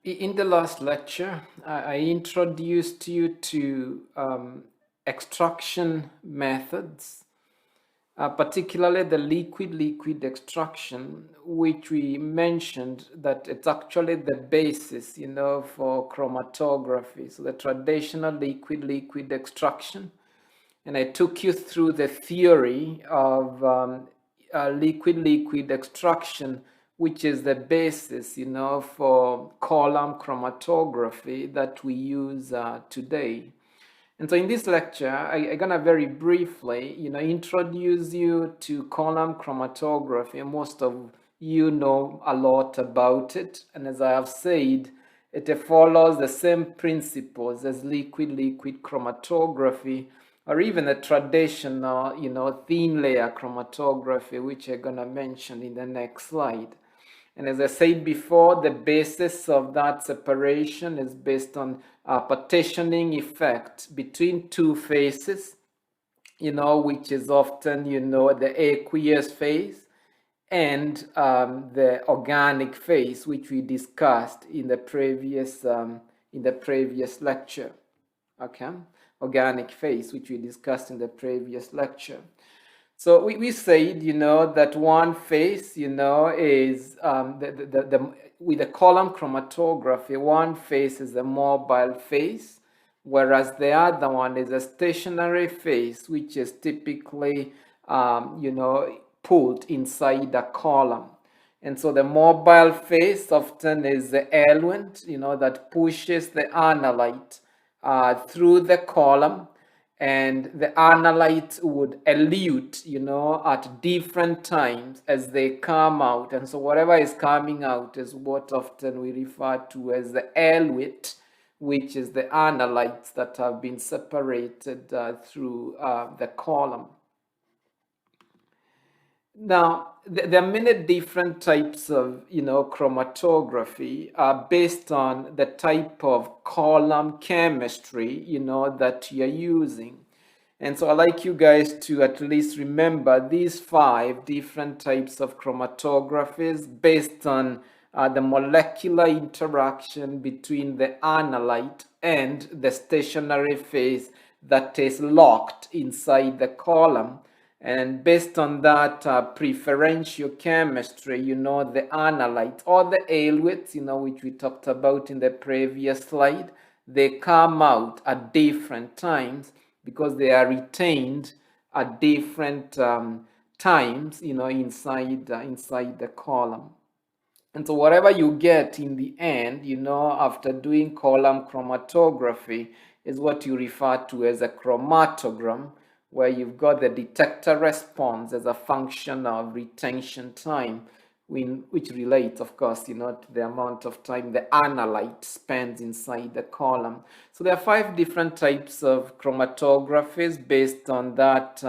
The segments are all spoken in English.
In the last lecture, I introduced you to extraction methods, particularly the liquid-liquid extraction, which we mentioned that it's actually the basis, for chromatography. So the traditional liquid-liquid extraction. And I took you through the theory of liquid-liquid extraction, which is the basis, for column chromatography that we use today. And so in this lecture, I'm gonna very briefly, introduce you to column chromatography. Most of you know a lot about it. And as I have said, it follows the same principles as liquid-liquid chromatography, or even a traditional, thin layer chromatography, which I'm gonna mention in the next slide. And as I said before, the basis of that separation is based on a partitioning effect between two phases, which is often, the aqueous phase and the organic phase, which we discussed in the previous lecture. Okay, organic phase, which we discussed in the previous lecture. So we said, that one phase, is with the column chromatography, one phase is a mobile phase, whereas the other one is a stationary phase, which is typically, pulled inside a column. And so the mobile phase often is the eluent, that pushes the analyte through the column, and the analytes would elute, at different times as they come out. And so whatever is coming out is what often we refer to as the eluate, which is the analytes that have been separated through the column. Now, there are many different types of, chromatography based on the type of column chemistry, that you're using. And so I'd like you guys to at least remember these 5 different types of chromatographies based on the molecular interaction between the analyte and the stationary phase that is locked inside the column. And based on that preferential chemistry, the analyte or the eluates, which we talked about in the previous slide, they come out at different times because they are retained at different times, inside the column. And so whatever you get in the end, after doing column chromatography is what you refer to as a chromatogram, where you've got the detector response as a function of retention time, which relates, of course, to the amount of time the analyte spends inside the column. So there are 5 different types of chromatographies based on that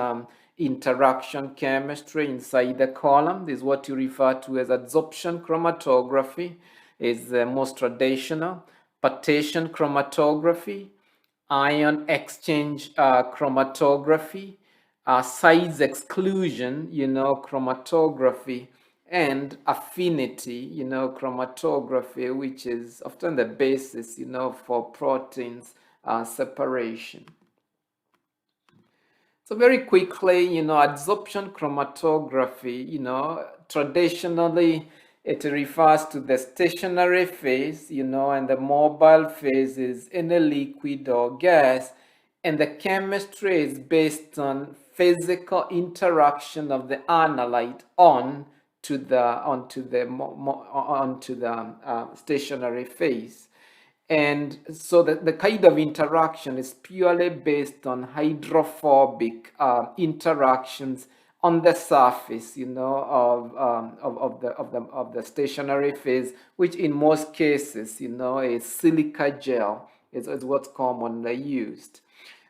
interaction chemistry inside the column. This is what you refer to as adsorption chromatography, is the most traditional. Partition chromatography, ion exchange chromatography, size exclusion, chromatography, and affinity, chromatography, which is often the basis, for proteins separation. So very quickly, adsorption chromatography, traditionally it refers to the stationary phase, and the mobile phase is in a liquid or gas, and the chemistry is based on physical interaction of the analyte onto the stationary phase. And so the kind of interaction is purely based on hydrophobic interactions on the surface, of the stationary phase, which in most cases, is silica gel is what's commonly used.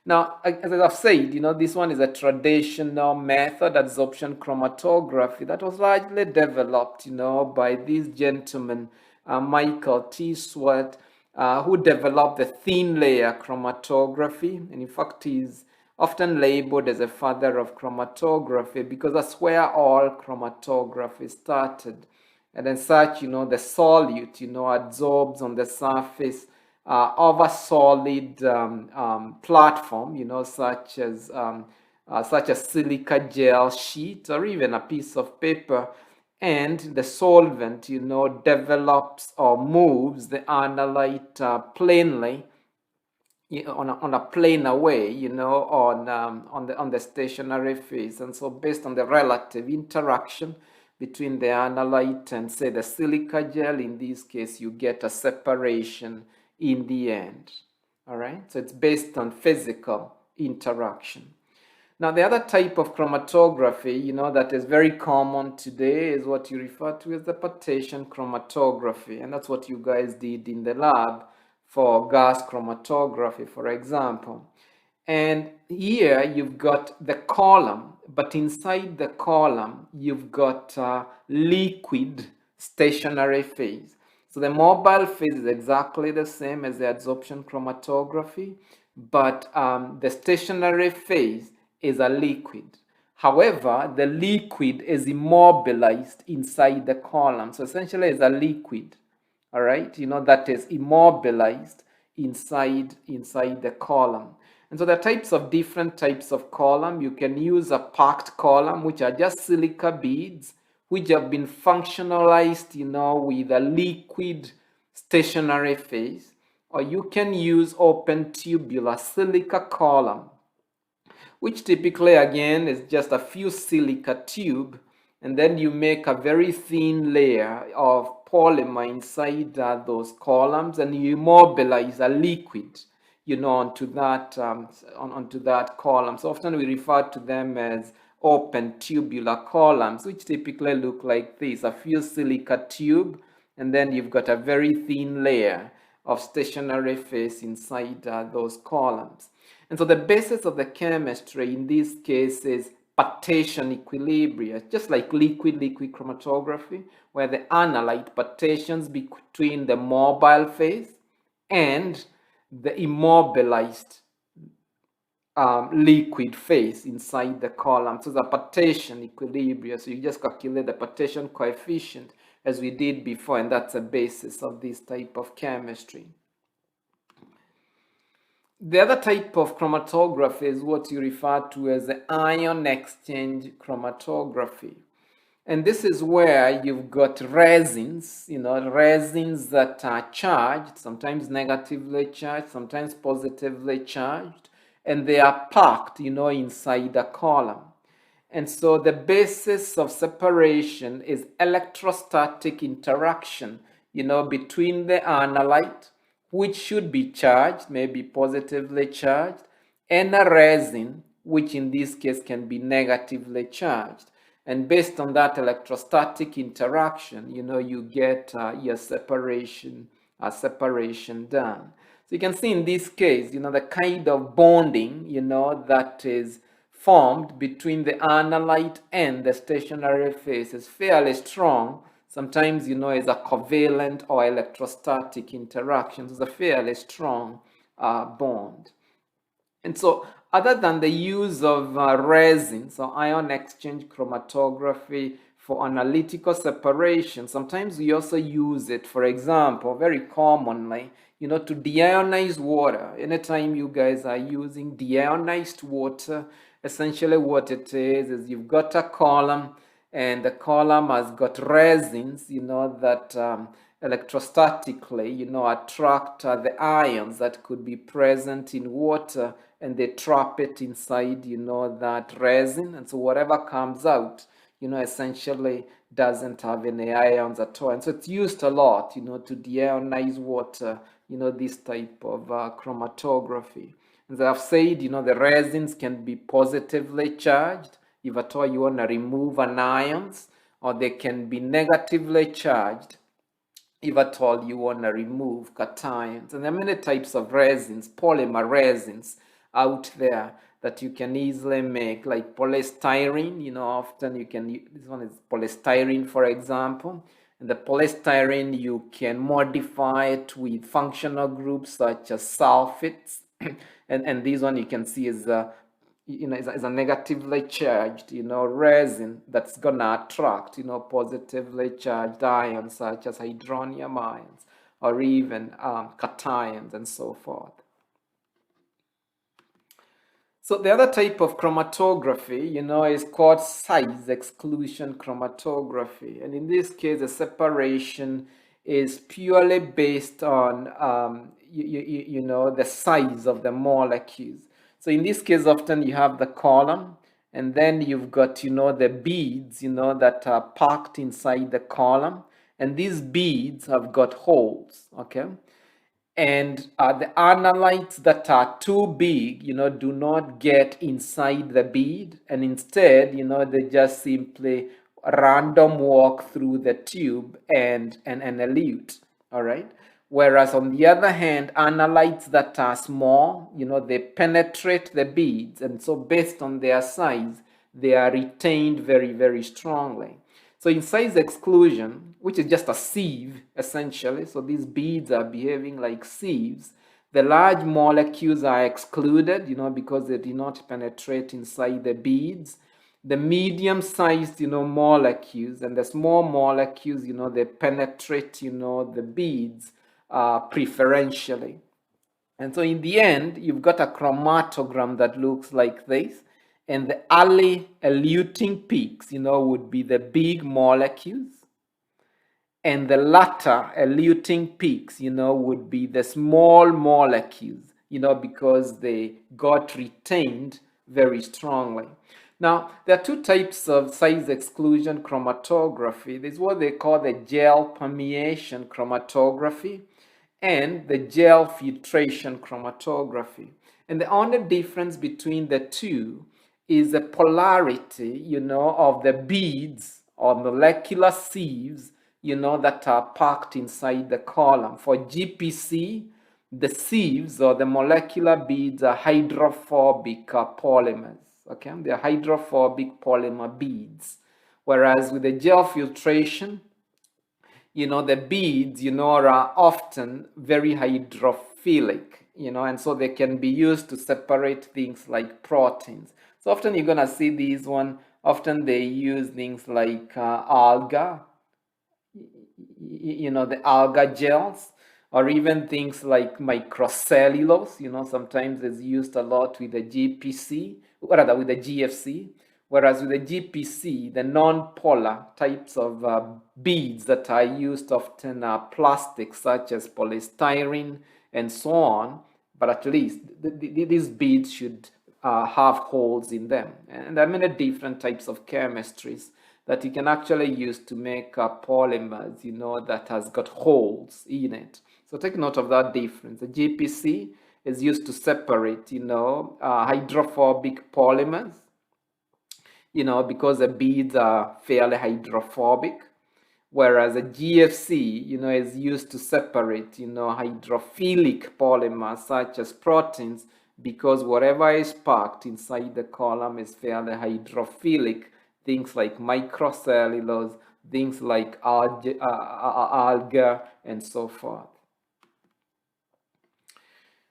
Now, as I've said, this one is a traditional method, adsorption chromatography, that was largely developed, by this gentleman, Michael T. Swart, who developed the thin layer chromatography. And in fact, he's often labeled as a father of chromatography because that's where all chromatography started. and then such, the solute, absorbs on the surface of a solid platform, such as silica gel sheet or even a piece of paper, and the solvent, develops or moves the analyte plainly, on a planar way, on the stationary phase. And so based on the relative interaction between the analyte and, say, the silica gel, in this case, you get a separation in the end. All right, so it's based on physical interaction. Now, the other type of chromatography, that is very common today is what you refer to as the partition chromatography. And that's what you guys did in the lab for gas chromatography, for example. And here you've got the column, but inside the column, you've got liquid stationary phase. So the mobile phase is exactly the same as the adsorption chromatography, but the stationary phase is a liquid. However, the liquid is immobilized inside the column. So essentially it's a liquid, all right, that is immobilized inside the column. And so there are different types of column. You can use a packed column, which are just silica beads, which have been functionalized, with a liquid stationary phase. Or you can use open tubular silica column, which typically, again, is just a few silica tube, and then you make a very thin layer of polymer inside those columns, and you immobilize a liquid, onto that column. So often we refer to them as open tubular columns, which typically look like this: a few silica tube, and then you've got a very thin layer of stationary phase inside those columns. And so the basis of the chemistry in this case is partition equilibria, just like liquid chromatography, where the analyte partitions between the mobile phase and the immobilized liquid phase inside the column. So the partition equilibria. So you just calculate the partition coefficient as we did before, and that's the basis of this type of chemistry. The other type of chromatography is what you refer to as the ion exchange chromatography. And this is where you've got resins, resins that are charged, sometimes negatively charged, sometimes positively charged, and they are packed, inside a column. And so the basis of separation is electrostatic interaction, between the analyte, which should be charged, maybe positively charged, and a resin, which in this case can be negatively charged. And based on that electrostatic interaction, you get your separation done. So you can see in this case, the kind of bonding, that is formed between the analyte and the stationary phase is fairly strong. Sometimes, it's a covalent or electrostatic interaction. So it's a fairly strong bond. And so other than the use of resins or ion exchange chromatography for analytical separation, sometimes we also use it, for example, very commonly, to deionize water. Anytime you guys are using deionized water, essentially what it is you've got a column, and the column has got resins, that electrostatically, attract the ions that could be present in water, and they trap it inside, that resin. And so whatever comes out, essentially doesn't have any ions at all. And so it's used a lot, to deionize water, this type of chromatography. As I've said, the resins can be positively charged if at all you want to remove anions, or they can be negatively charged if at all you want to remove cations. And there are many types of resins, polymer resins out there that you can easily make, like polystyrene. Often you can, this one is polystyrene, for example. And the polystyrene, you can modify it with functional groups such as sulfates. and this one you can see is is a negatively charged, resin that's gonna attract, positively charged ions such as hydronium ions or even cations and so forth. So the other type of chromatography, is called size exclusion chromatography. And in this case, the separation is purely based on, the size of the molecules. So in this case, often you have the column, and then you've got, the beads, that are packed inside the column. And these beads have got holes, okay? And the analytes that are too big, do not get inside the bead, and instead, they just simply random walk through the tube and elute. All right. Whereas on the other hand, analytes that are small, they penetrate the beads, and so based on their size, they are retained very, very strongly. So in size exclusion, which is just a sieve essentially, so these beads are behaving like sieves, the large molecules are excluded, because they do not penetrate inside the beads. The medium-sized, molecules and the small molecules, they penetrate, the beads preferentially. And so in the end, you've got a chromatogram that looks like this. And the early eluting peaks, would be the big molecules. And the latter eluting peaks, would be the small molecules, because they got retained very strongly. Now, there are two types of size exclusion chromatography. There's what they call the gel permeation chromatography and the gel filtration chromatography. And the only difference between the two is the polarity, of the beads or molecular sieves, that are packed inside the column. For GPC, the sieves or the molecular beads are hydrophobic polymers. Okay, they are hydrophobic polymer beads. Whereas with the gel filtration, the beads, are often very hydrophilic, and so they can be used to separate things like proteins. So often you're going to see these one, often they use things like alga, the alga gels, or even things like microcellulose, sometimes it's used a lot with the GPC, or rather with the GFC. Whereas with the GPC, the non-polar types of beads that are used often are plastics such as polystyrene and so on, but at least these beads should have holes in them. And there are many different types of chemistries that you can actually use to make polymers, that has got holes in it. So take note of that difference. The GPC is used to separate, hydrophobic polymers, because the beads are fairly hydrophobic, whereas a GFC, is used to separate, hydrophilic polymers such as proteins, because whatever is packed inside the column is fairly hydrophilic. Things like microcellulose, things like alga, and so forth.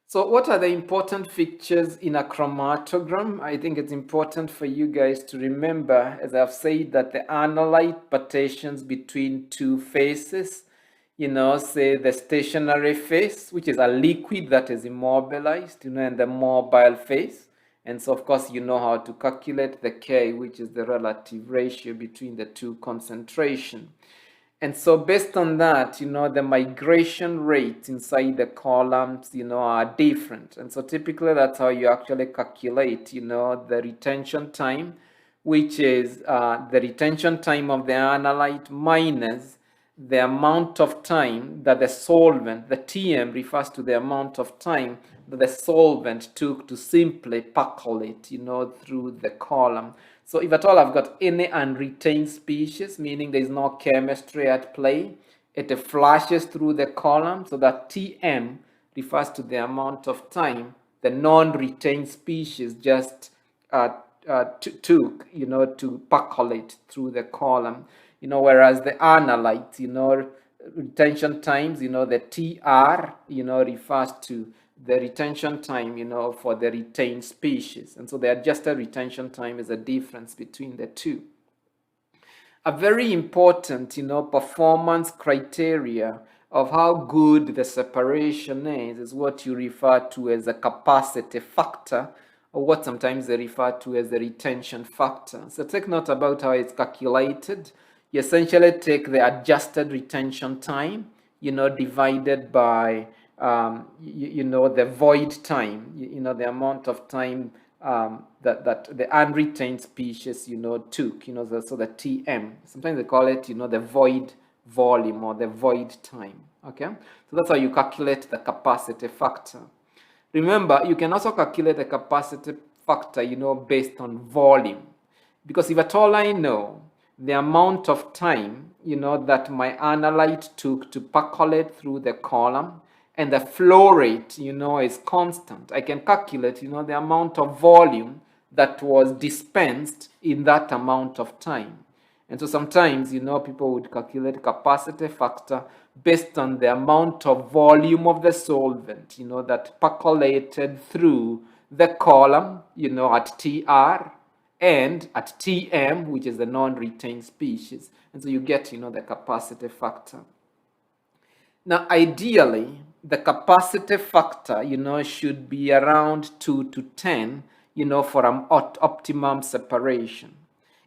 So what are the important features in a chromatogram? I think it's important for you guys to remember, as I've said, that the analyte partitions between two phases, say the stationary phase, which is a liquid that is immobilized, and the mobile phase. And so, of course, you know how to calculate the K, which is the relative ratio between the two concentrations. And so based on that, the migration rates inside the columns, are different. And so typically that's how you actually calculate, the retention time, which is the retention time of the analyte minus the amount of time that the solvent, the TM refers to the amount of time that the solvent took to simply percolate, through the column. So if at all I've got any unretained species, meaning there's no chemistry at play, it flashes through the column. So that Tm refers to the amount of time the non-retained species just took, to percolate through the column. Whereas the analytes, retention times, the TR, refers to the retention time, for the retained species. And so the adjusted retention time is a difference between the two. A very important, performance criteria of how good the separation is what you refer to as a capacity factor, or what sometimes they refer to as the retention factor. So take note about how it's calculated. You essentially take the adjusted retention time, divided by, the void time, the amount of time that the unretained species, took, so the TM. Sometimes they call it, the void volume or the void time. Okay, so that's how you calculate the capacity factor. Remember, you can also calculate the capacity factor, based on volume. Because if at all I know the amount of time, that my analyte took to percolate through the column, and the flow rate, is constant, I can calculate, the amount of volume that was dispensed in that amount of time. And so sometimes, people would calculate capacity factor based on the amount of volume of the solvent, that percolated through the column, at TR and at TM, which is the non-retained species. And so you get, the capacity factor. Now, ideally, the capacity factor, should be around 2 to 10, for an optimum separation.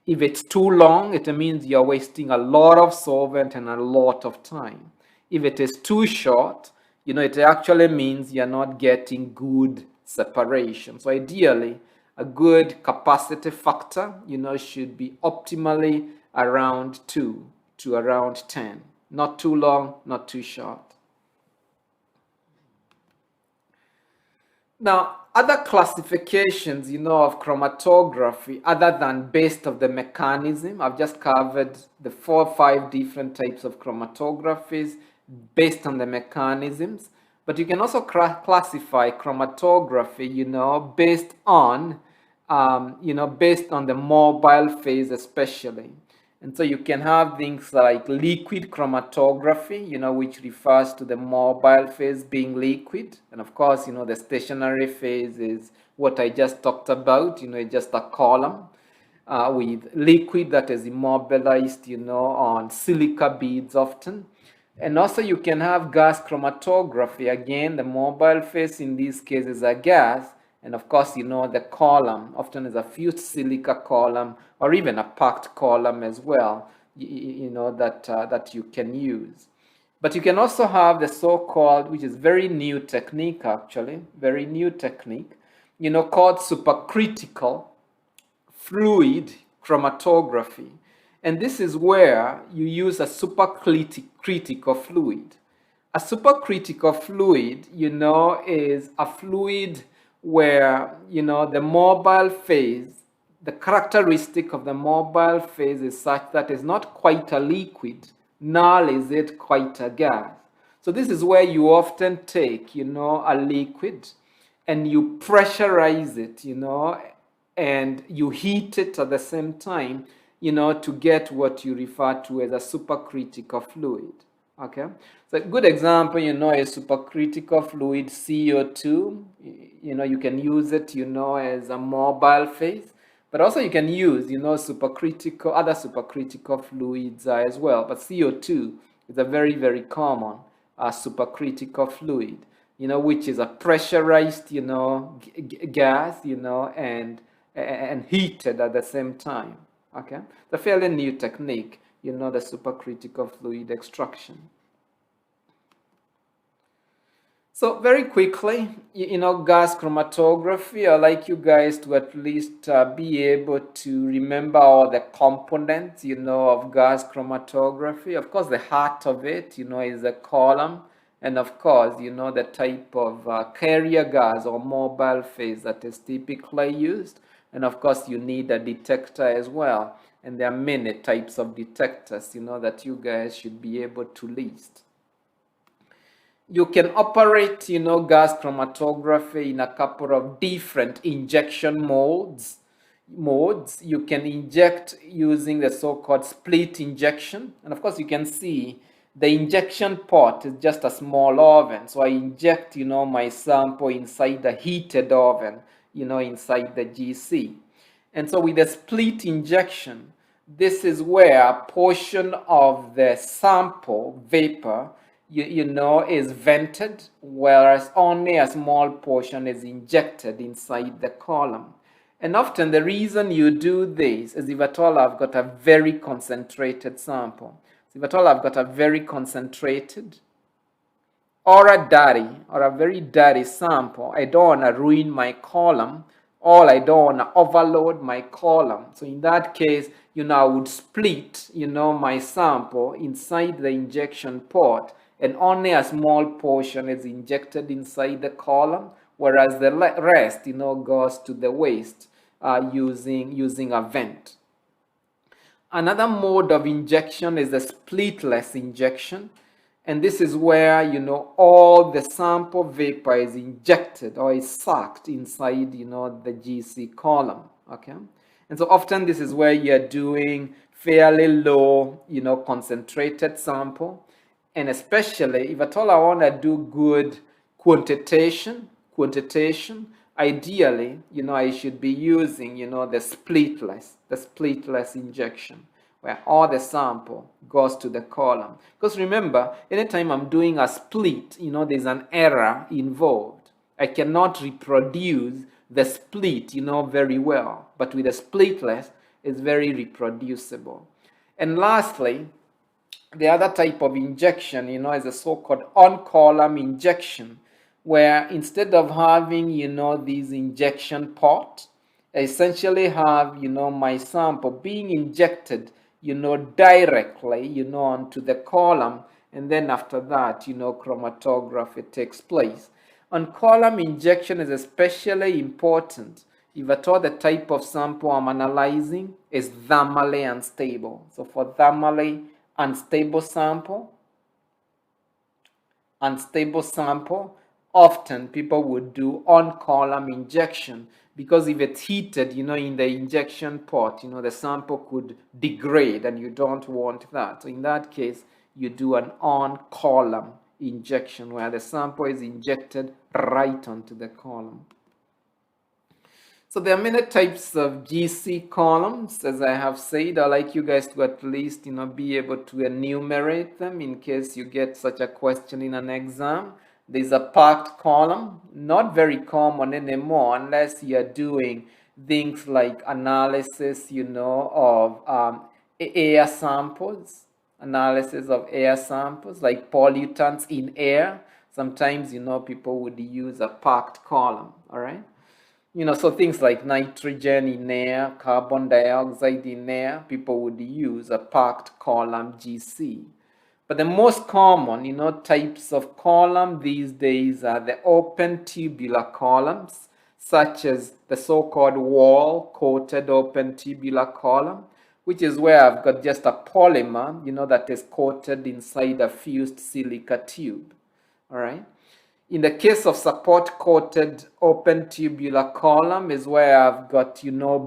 If it's too long, it means you're wasting a lot of solvent and a lot of time. If it is too short, it actually means you're not getting good separation. So ideally, a good capacity factor, should be optimally around 2 to around 10. Not too long, not too short. Now, other classifications, of chromatography, other than based of the mechanism, I've just covered the 4 or 5 different types of chromatographies based on the mechanisms. But you can also classify chromatography, based on, based on the mobile phase especially. And so you can have things like liquid chromatography, which refers to the mobile phase being liquid. And of course, the stationary phase is what I just talked about, just a column with liquid that is immobilized, on silica beads often. And also you can have gas chromatography. Again, the mobile phase in this case is a gas. And of course, the column often is a fused silica column or even a packed column as well, that you can use. But you can also have the so-called, which is very new technique actually, very new technique, called supercritical fluid chromatography. And this is where you use a supercritical fluid. A supercritical fluid, is a fluid where, the mobile phase, the characteristic of the mobile phase is such that it's not quite a liquid, nor is it quite a gas. So this is where you often take, a liquid and you pressurize it, and you heat it at the same time, to get what you refer to as a supercritical fluid. Okay, so a good example, is supercritical fluid CO2. You can use it, as a mobile phase, but also you can use, other supercritical fluids as well. But CO2 is a very, very common supercritical fluid, which is a pressurized, gas, and heated at the same time. Okay, it's a fairly new technique, the supercritical fluid extraction. So very quickly, gas chromatography, I'd like you guys to at least be able to remember all the components, of gas chromatography. Of course, the heart of it, is a column. And of course, the type of carrier gas or mobile phase that is typically used. And of course, you need a detector as well. And there are many types of detectors, that you guys should be able to list. You can operate, gas chromatography in a couple of different injection modes. You can inject using the so-called split injection. And of course, you can see The injection pot is just a small oven. So I inject, my sample inside the heated oven, inside the GC. And so with the split injection, this is where a portion of the sample vapor, is vented, whereas only a small portion is injected inside the column. And often the reason you do this is if at all I've got a very concentrated sample. So if at all I've got a very concentrated or a very dirty sample, I don't want to ruin my column, or I don't want to overload my column. So in that case, I would split, my sample inside the injection port, and only a small portion is injected inside the column, whereas the rest, goes to the waste using a vent. Another mode of injection is the splitless injection. And this is where, all the sample vapor is injected or is sucked inside, the GC column, okay? And so often this is where you're doing fairly low, concentrated sample. And especially if at all I want to do good quantitation, ideally, I should be using, the splitless injection, where all the sample goes to the column. Because remember, anytime I'm doing a split, there's an error involved. I cannot reproduce the split, very well. But with the splitless, it's very reproducible. And lastly, the other type of injection, is a so-called on-column injection, where instead of having, these injection pot, I essentially have, my sample being injected, directly, onto the column, and then after that, chromatography takes place. On column injection is especially important if at all the type of sample I'm analyzing is thermally unstable. So for thermally unstable sample, often people would do on-column injection, because if it's heated, in the injection pot, the sample could degrade, and you don't want that. So in that case, you do an on-column injection where the sample is injected right onto the column. So there are many types of GC columns, as I have said. I'd like you guys to at least, be able to enumerate them in case you get such a question in an exam. There's a packed column, not very common anymore unless you're doing things like analysis, of air samples, like pollutants in air. Sometimes, people would use a packed column, all right? So things like nitrogen in air, carbon dioxide in air, people would use a packed column GC. But the most common, types of column these days are the open tubular columns, such as the so-called wall-coated open tubular column, which is where I've got just a polymer, that is coated inside a fused silica tube, all right? In the case of support-coated open tubular column is where I've got,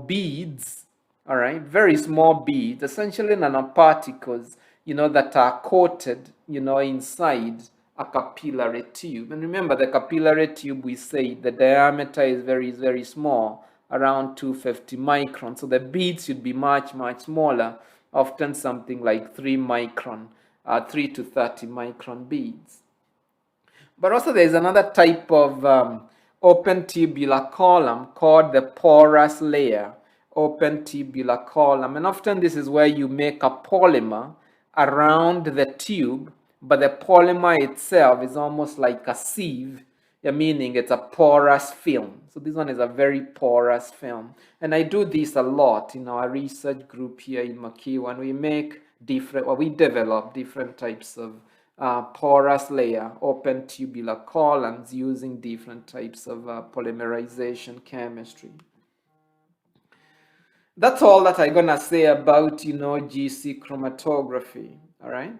beads, all right, very small beads, essentially nanoparticles, that are coated, inside a capillary tube. And remember, the capillary tube, we say the diameter is very, very small, around 250 microns. So the beads should be much, much smaller, often something like 3 micron, 3 to 30 micron beads. But also there's another type of open tubular column called the porous layer open tubular column. And often this is where you make a polymer around the tube, but the polymer itself is almost like a sieve, meaning it's a porous film. So this one is a very porous film. And I do this a lot in our research group here in McEwan. We develop different types of porous layer open tubular columns using different types of polymerization chemistry. That's all that I'm gonna say about GC chromatography. All right,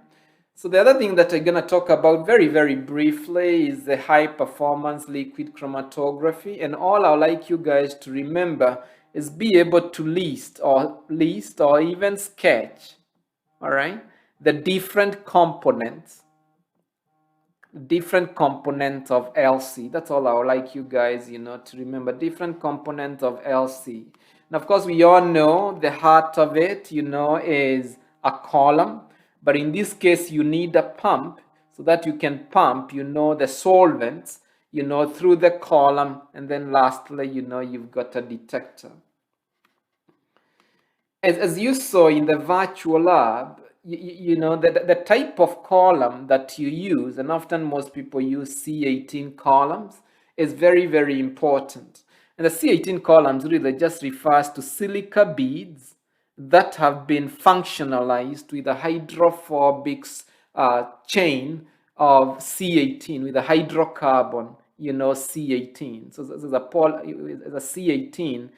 so the other thing that I'm gonna talk about very, very briefly is the high performance liquid chromatography. And all I'd like you guys to remember is be able to list or even sketch, all right, the different components of LC. That's all I would like you guys, to remember. Different components of LC. And of course, we all know the heart of it, is a column. But in this case, you need a pump so that you can pump, the solvents, through the column. And then lastly, you've got a detector. As you saw in the virtual lab, the type of column that you use, and often most people use C18 columns, is very, very important. And the C18 columns really just refers to silica beads that have been functionalized with a hydrophobic chain of C18 with a hydrocarbon, C18. So there's a C18,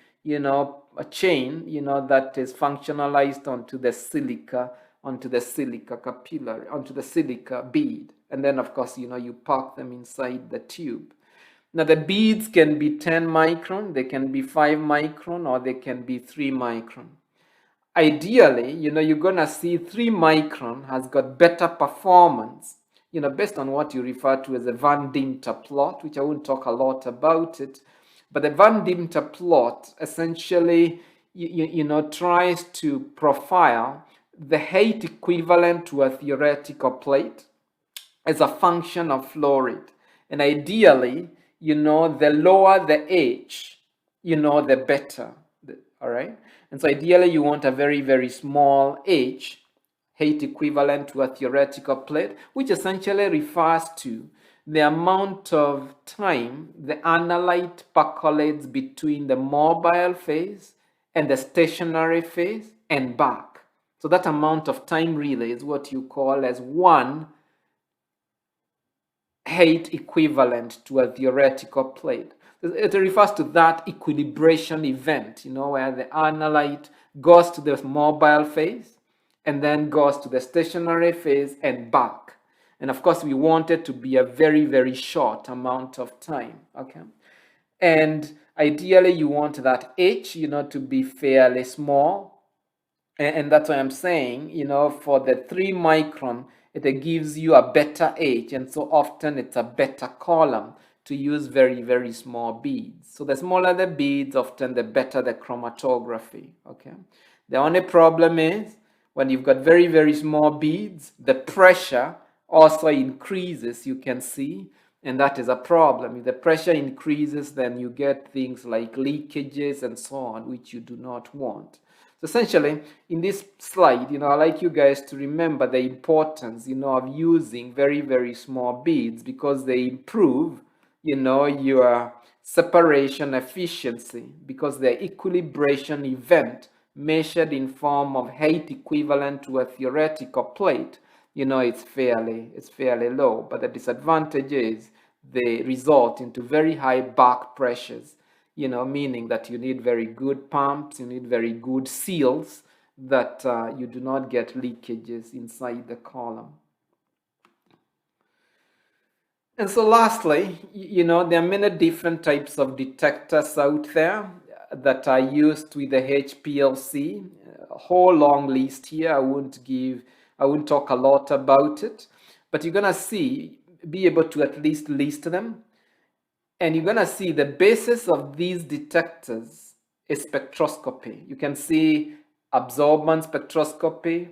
a chain, that is functionalized onto the silica capillary, onto the silica bead. And then, of course, you pack them inside the tube. Now, the beads can be 10 micron, they can be 5 micron, or they can be 3 micron. Ideally, you're going to see 3 micron has got better performance, based on what you refer to as a Van Dimter plot, which I won't talk a lot about it. But the Van Dimter plot essentially, tries to profile the height equivalent to a theoretical plate as a function of flow rate. And ideally, the lower the h, the better. All right. And so ideally, you want a very, very small h, height equivalent to a theoretical plate, which essentially refers to the amount of time the analyte percolates between the mobile phase and the stationary phase and back. So that amount of time really is what you call as one height equivalent to a theoretical plate. It refers to that equilibration event, where the analyte goes to the mobile phase and then goes to the stationary phase and back. And of course, we want it to be a very, very short amount of time, okay? And ideally, you want that h, to be fairly small. And that's why I'm saying, for the 3 micron, it gives you a better h. And so often it's a better column to use very, very small beads. So the smaller the beads, often the better the chromatography, okay? The only problem is when you've got very, very small beads, the pressure also increases, you can see, and that is a problem. If the pressure increases, then you get things like leakages and so on, which you do not want. So essentially, in this slide, I'd like you guys to remember the importance, of using very, very small beads because they improve, your separation efficiency because the equilibration event measured in form of height equivalent to a theoretical plate, it's fairly low. But the disadvantage is they result into very high back pressures, meaning that you need very good pumps, you need very good seals that you do not get leakages inside the column. And so lastly, there are many different types of detectors out there that are used with the HPLC. A whole long list here. I won't talk a lot about it, but you're gonna be able to at least list them. And you're gonna see the basis of these detectors is spectroscopy. You can see absorbance spectroscopy,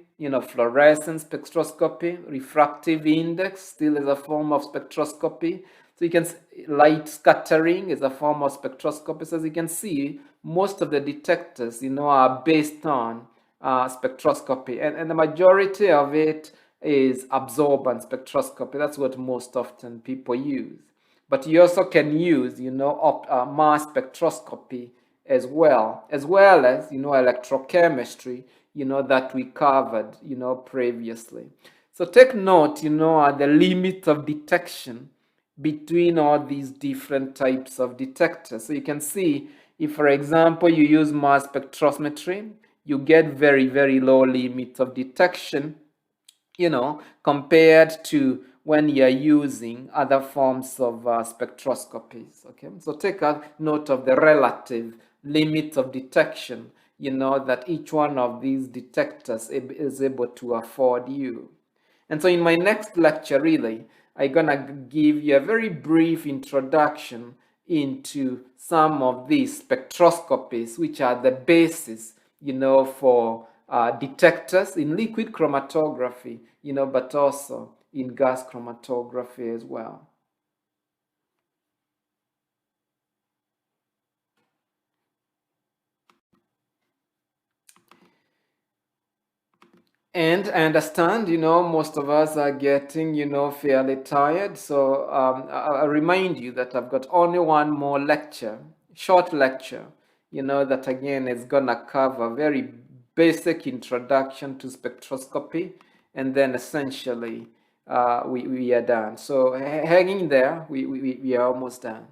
fluorescence spectroscopy, refractive index still is a form of spectroscopy. So you can see light scattering is a form of spectroscopy. So as you can see, most of the detectors, are based on spectroscopy, and the majority of it is absorbance spectroscopy. That's what most often people use. But you also can use, mass spectroscopy as well as, electrochemistry, that we covered, previously. So take note, the limit of detection between all these different types of detectors. So you can see if, for example, you use mass spectrometry, you get very, very low limits of detection, compared to when you're using other forms of spectroscopies, okay? So take a note of the relative limits of detection, that each one of these detectors is able to afford you. And so in my next lecture, really, I'm gonna give you a very brief introduction into some of these spectroscopies, which are the basis, for detectors in liquid chromatography, but also in gas chromatography as well. And I understand, most of us are getting, fairly tired. So I remind you that I've got only one more lecture, short lecture, that again is gonna cover very basic introduction to spectroscopy, and then essentially we are done. So hanging there, we are almost done.